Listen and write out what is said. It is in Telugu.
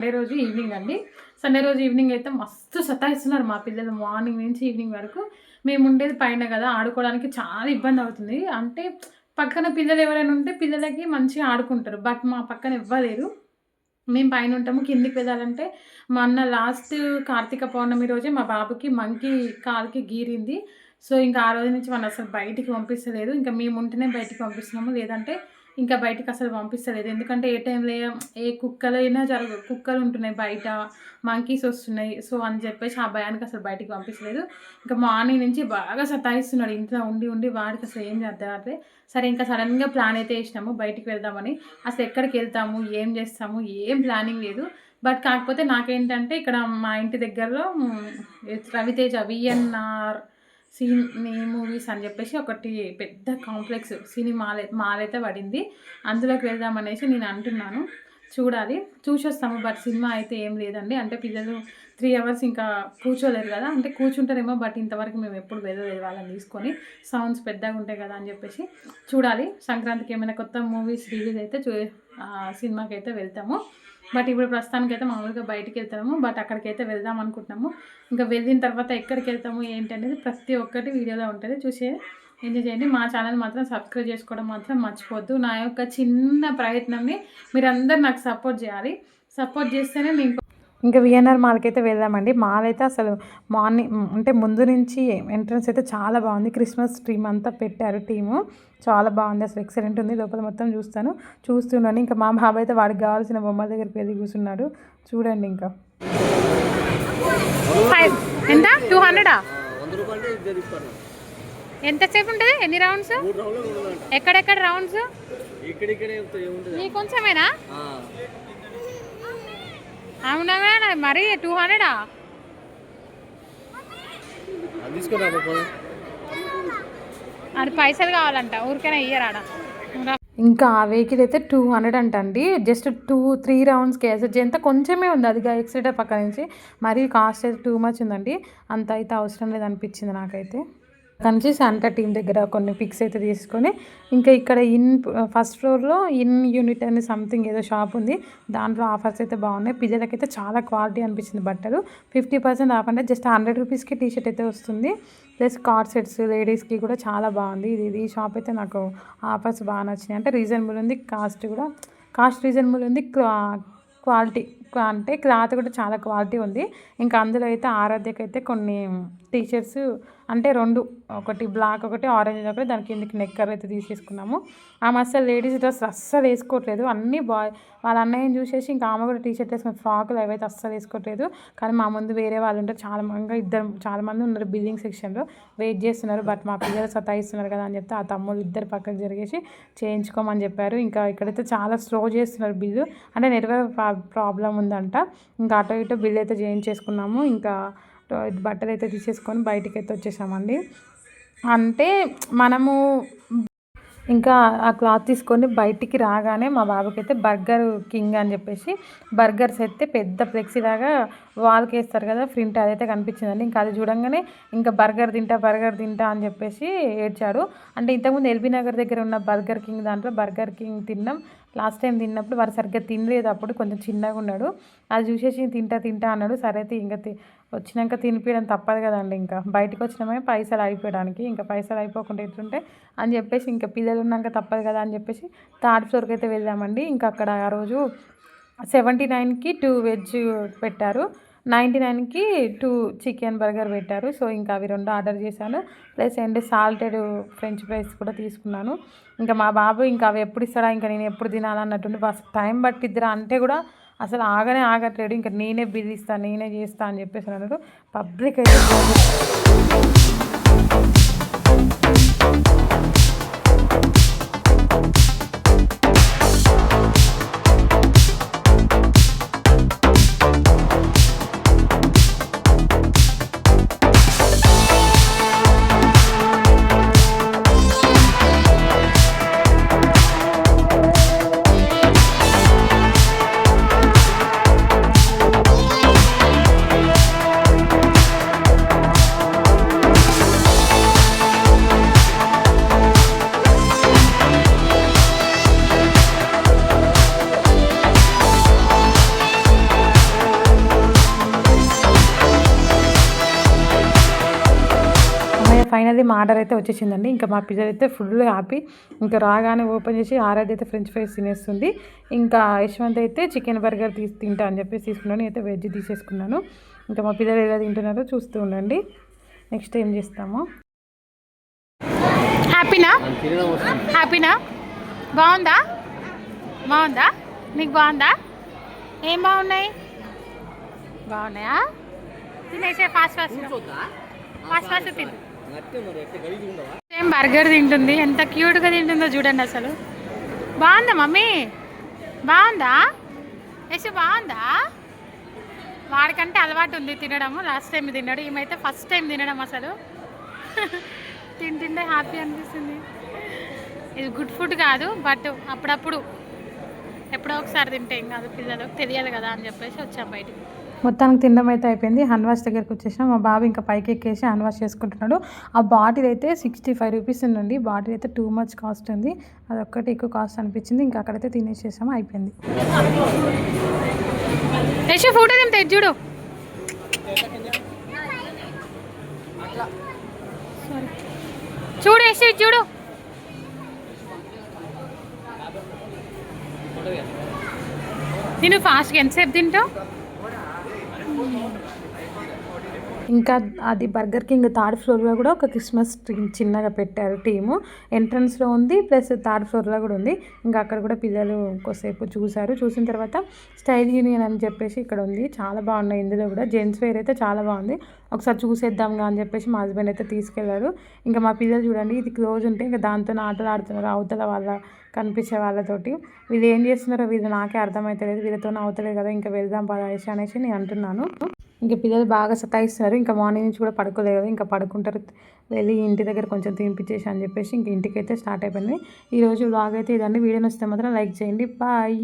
సండే రోజు ఈవినింగ్ అండి. సండే రోజు ఈవినింగ్ అయితే మస్తు సతాయిస్తున్నారు మా పిల్లలు మార్నింగ్ నుంచి ఈవినింగ్ వరకు. మేము ఉండేది పైన కదా, ఆడుకోవడానికి చాలా ఇబ్బంది అవుతుంది. అంటే పక్కన పిల్లలు ఎవరైనా ఉంటే పిల్లలకి మంచిగా ఆడుకుంటారు. బట్ మా పక్కన ఎవ్వలేరు. మేము పైన ఉంటాము. కిందికి వెళ్ళాలంటే మొన్న లాస్ట్ కార్తీక పౌర్ణమి రోజే మా బాబుకి మంకీ కాలుకి గీరింది. సో ఇంకా ఆ రోజు నుంచి మనం అసలు బయటికి పంపిస్తలేదు. ఇంకా మేము ఉంటేనే బయటికి పంపిస్తున్నాము, లేదంటే ఇంకా బయటికి అసలు పంపిస్తలేదు. ఎందుకంటే ఏ టైంలో ఏ కుక్కలైనా కుక్కలు ఉంటున్నాయి బయట, మంకీస్ వస్తున్నాయి. సో అని చెప్పేసి ఆ భయానికి అసలు బయటికి పంపించలేదు. ఇంకా మార్నింగ్ నుంచి బాగా సతాయిస్తున్నాడు ఇంట్లో ఉండి ఉండి. వాడికి అసలు ఏం చేద్దామంటే సరే ఇంకా సడన్గా ప్లాన్ అయితే వేసినాము బయటికి వెళ్దామని. అసలు ఎక్కడికి వెళ్తాము, ఏం చేస్తాము, ఏం ప్లానింగ్ లేదు. బట్ కాకపోతే నాకేంటంటే ఇక్కడ మా ఇంటి దగ్గరలో రవితేజ విఎన్ఆర్ సినీ మూవీస్ అని చెప్పేసి ఒకటి పెద్ద కాంప్లెక్స్ సినిమా మాల్ అయితే పడింది. అందులోకి వెళ్దామనేసి నేను అంటున్నాను. చూడాలి, చూసొస్తాము. బట్ సినిమా అయితే ఏం లేదండి. అంటే పిల్లలు 3 అవర్స్ ఇంకా కూర్చోలేరు కదా, అంటే కూర్చుంటారేమో. బట్ ఇంతవరకు మేము ఎప్పుడు వెళ్ళలేదు వాళ్ళని తీసుకొని. సౌండ్స్ పెద్దగా ఉంటాయి కదా అని చెప్పేసి చూడాలి. సంక్రాంతికి ఏమైనా కొత్త మూవీస్ రిలీజ్ అయితే సినిమాకి అయితే వెళ్తాము. బట్ ఇప్పుడు ప్రస్తుతానికి అయితే మామూలుగా బయటికి వెళ్తాము. బట్ అక్కడికైతే వెళ్దాం అనుకుంటున్నాము. ఇంకా వెళ్ళిన తర్వాత ఎక్కడికి వెళ్తాము ఏంటి అనేది ప్రతి ఒక్కటి వీడియోలో ఉంటుంది, చూసి ఎంజాయ్ చేయండి. మా ఛానల్ మాత్రం సబ్స్క్రైబ్ చేసుకోవడం మాత్రం మర్చిపోవద్దు. నా యొక్క చిన్న ప్రయత్నంని మీరందరూ నాకు సపోర్ట్ చేయాలి. సపోర్ట్ చేస్తేనే నేను ఇంకా విఎన్ఆర్ మాల్కి అయితే వెళ్దామండి. మాల్ అయితే అసలు మార్నింగ్ అంటే ముందు నుంచి ఎంట్రన్స్ అయితే చాలా బాగుంది. క్రిస్మస్ ట్రీమ్ అంతా పెట్టారు టీము, చాలా బాగుంది. అసలు ఎక్సలెంట్ ఉంది. లోపల మొత్తం చూస్తున్నాను. ఇంకా మా బాబు అయితే వాడికి కావాల్సిన బొమ్మల దగ్గరికి వెళ్ళి కూర్చున్నాడు. చూడండి ఇంకా ఎంత 200 ఎంతసేపు ఉంటుంది? ఎన్ని రౌండ్స్? ఎక్కడెక్కడ రౌండ్స్? కొంచెమేనా? అవునా మరి 200? అది పైసలు కావాలంట, ఊరికైనా ఇయ్యరాడా. ఇంకా ఆ వెహికల్ అయితే 200 అంటండి. జస్ట్ 2-3 రౌండ్స్కి ఎస్ఎస్జీ ఎంత కొంచెమే ఉంది. అది ఎక్సైటర్ పక్క నుంచి. మరీ కాస్ట్ అయితే టూ మచ్ ఉందండి. అంత అయితే అవసరం లేదనిపించింది నాకైతే. కనిచి శాంటా టీమ్ దగ్గర కొన్ని పిక్స్ అయితే తీసుకొని ఇంకా ఇక్కడ ఫస్ట్ ఫ్లోర్లో యూనిట్ అని సంథింగ్ ఏదో షాప్ ఉంది. దాంట్లో ఆఫర్స్ అయితే బాగున్నాయి. పిల్లలకైతే చాలా క్వాలిటీ అనిపించింది. బట్టలు 50% ఆఫ్ అంటే జస్ట్ 100 రూపీస్కి టీషర్ట్ అయితే వస్తుంది. ప్లస్ కార్డ్ సెట్స్ లేడీస్కి కూడా చాలా బాగుంది. ఈ షాప్ అయితే నాకు ఆఫర్స్ బాగా నచ్చినాయి. అంటే రీజనబుల్ ఉంది, కాస్ట్ రీజనబుల్ ఉంది. క్వాలిటీ అంటే క్లాత్ కూడా చాలా క్వాలిటీ ఉంది. ఇంకా అందులో అయితే ఆరాధ్యకి అయితే కొన్ని టీషర్ట్స్ అంటే 2, ఒకటి బ్లాక్ ఒకటి ఆరెంజ్ ఒకటి, దాని కిందకి నెక్కర్ అయితే తీసేసుకున్నాము. ఆమె అసలు లేడీస్ డ్రెస్ అస్సలు వేసుకోవట్లేదు. అన్నీ వాళ్ళ అన్నయ్యని చూసేసి ఇంకా ఆమె కూడా టీషర్ట్ వేసుకుని ఫ్రాకులు అవైతే అస్సలు వేసుకోవట్లేదు. కానీ మా ముందు వేరే వాళ్ళు ఉంటారు, చాలా మంది ఉన్నారు బిల్డింగ్ సెక్షన్లో వెయిట్ చేస్తున్నారు. బట్ మా పిల్లలు సతాయిస్తున్నారు కదా అని చెప్తే ఆ తమ్ముళ్ళు ఇద్దరు పక్కకు జరిగేసి చేయించుకోమని చెప్పారు. ఇంకా ఇక్కడైతే చాలా స్లో చేస్తున్నారు బిల్లు, అంటే నెట్వర్క్ ప్రాబ్లం ఉందంట. ఇంకా అటో ఇటో బిల్ అయితే చేయించేసుకున్నాము. ఇంకా బట్టలు అయితే తీసేసుకొని బయటికి అయితే వచ్చేసామండి. అంటే మనము ఇంకా ఆ క్లాత్ తీసుకొని బయటికి రాగానే మా బాబుకి అయితే బర్గర్ కింగ్ అని చెప్పేసి బర్గర్స్ అయితే పెద్ద ఫ్లెక్సీ లాగా వాల్కి వేస్తారు కదా ప్రింట్, అదైతే కనిపించిందండి. ఇంకా అది చూడంగానే ఇంకా బర్గర్ తింటా అని చెప్పేసి ఏడ్చాడు. అంటే ఇంతకుముందు ఎల్బీ నగర్ దగ్గర ఉన్న బర్గర్ కింగ్ దాంట్లో బర్గర్ కింగ్ తిన్నాం. లాస్ట్ టైం తిన్నప్పుడు వారు సరిగ్గా తినలేదు, అప్పుడు కొంచెం చిన్నగా ఉన్నాడు. అది చూసేసి తింటా అన్నాడు. సరే అయితే ఇంకా వచ్చినాక తినిపించడం తప్పదు కదండి. ఇంకా బయటకు వచ్చినామే పైసలు అయిపోయడానికి, ఇంకా పైసలు అయిపోకుండా ఎట్లుంటే అని చెప్పేసి ఇంకా పిల్లలు ఉన్నాక తప్పదు కదా అని చెప్పేసి 3rd ఫ్లోర్కి అయితే వెళ్ళామండి. ఇంకా అక్కడ ఆ రోజు 79కి 2 వెజ్ పెట్టారు, 99కి 2 చికెన్ బర్గర్ పెట్టారు. సో ఇంకా అవి 2 ఆర్డర్ చేశాను. ప్లస్ సాల్టెడ్ ఫ్రెంచ్ ఫ్రైస్ కూడా తీసుకున్నాను. ఇంకా మా బాబు ఇంకా అవి ఎప్పుడు ఇస్తాడా, ఇంకా నేను ఎప్పుడు తినాలన్నట్టుండి ఫస్ట్ టైం పట్టిద్దిరా అంటే కూడా అసలు ఆగట్లేడు. ఇంకా నేనే బిల్ ఇస్తాను, నేనే చేస్తాను అని చెప్పేసి అన్నారు. పబ్లిక్ అయితే ఫైనల్లీ మా ఆర్డర్ అయితే వచ్చేసిందండి. ఇంకా మా పిల్లలు అయితే ఫుల్ హ్యాపీ. ఇంకా రాగానే ఓపెన్ చేసి ఆరాధ్య అయితే ఫ్రెంచ్ ఫ్రైస్ తినేస్తుంది. ఇంకా యశ్వంత్ అయితే చికెన్ బర్గర్ తింటా అని చెప్పేసి తీసుకున్నాను. అయితే వెజ్ తీసేసుకున్నాను. ఇంకా మా పిల్లలు ఎలా తింటున్నారో చూస్తూ ఉండండి. నెక్స్ట్ ఏం చేస్తాము. హ్యాపీనా బాగుందా నీకు బాగుందా? ఏం బాగున్నాయా? తినేసే ఫాస్ట్ తిను. సేమ్ బర్గర్ తింటుంది. ఎంత క్యూట్గా తింటుందో చూడండి అసలు. బాగుందా మమ్మీ? బాగుందా బాగుందా? వాడికంటే అలవాటు ఉంది తినడము. లాస్ట్ టైం తిన్నాడు, ఈమైతే ఫస్ట్ టైం తినడం. అసలు తింటుండే హ్యాపీ అనిపిస్తుంది. ఇది గుడ్ ఫుడ్ కాదు, బట్ అప్పుడప్పుడు ఎప్పుడో ఒకసారి తింటే ఏం కాదు, పిల్లలకు తెలియదు కదా అని చెప్పేసి వచ్చాం బయటికి. మొత్తానికి తినడం అయితే అయిపోయింది. హ్యాండ్ వాష్ దగ్గరికి వచ్చేసాం. మా బాబు ఇంకా పైకి ఎక్కేసి హ్యాండ్ వాష్ చేసుకుంటున్నాడు. ఆ బాటిల్ అయితే 65 రూపీస్ ఉందండి. బాటిల్ అయితే టూ మచ్ కాస్ట్ ఉంది. అదొక్కటి ఎక్కువ కాస్ట్ అనిపించింది. ఇంకా అక్కడైతే తినేసేసాము, అయిపోయింది. ఫోటో తింటే చూడు. చూడు నేను ఫాస్ట్గా ఎంతసేపు తింటావు? ఇంకా అది బర్గర్ కింగ్ థర్డ్ ఫ్లోర్లో కూడా ఒక క్రిస్మస్ ట్రీ చిన్నగా పెట్టారు. టీము ఎంట్రన్స్లో ఉంది, ప్లస్ థర్డ్ ఫ్లోర్లో కూడా ఉంది. ఇంకా అక్కడ కూడా పిల్లలు కొద్దిసేపు చూసారు. చూసిన తర్వాత స్టైల్ యూనియన్ అని చెప్పేసి ఇక్కడ ఉంది. చాలా బాగున్నాయి. ఇందులో కూడా జెంట్స్ వేర్ అయితే చాలా బాగుంది. ఒకసారి చూసేద్దాంగా అని చెప్పేసి మా హస్బెండ్ అయితే తీసుకెళ్లారు. ఇంకా మా పిల్లలు చూడండి, ఇది క్లోజ్ ఉంటే ఇంకా దాంతో ఆటలు ఆడుతున్నారు అవతల వాళ్ళ కనిపించే వాళ్ళతోటి. వీళ్ళు ఏం చేస్తున్నారో వీళ్ళు నాకే అర్థమవుతలేదు. వీళ్ళతో అవుతలేదు కదా, ఇంకా వెళ్దాం పదేసి అనేసి నేను అంటున్నాను. ఇంకా పిల్లలు బాగా సతాయిస్తున్నారు. ఇంకా మార్నింగ్ నుంచి కూడా పడుకోలేదు కదా, ఇంకా పడుకుంటారు, వెళ్ళి ఇంటి దగ్గర కొంచెం తినిపించేసి అని చెప్పేసి ఇంక ఇంటికైతే స్టార్ట్ అయిపోయింది. ఈరోజు వ్లాగ్ అయితే ఇదండి. వీడియో నచ్చితే మాత్రం లైక్ చేయండి. బాయ్.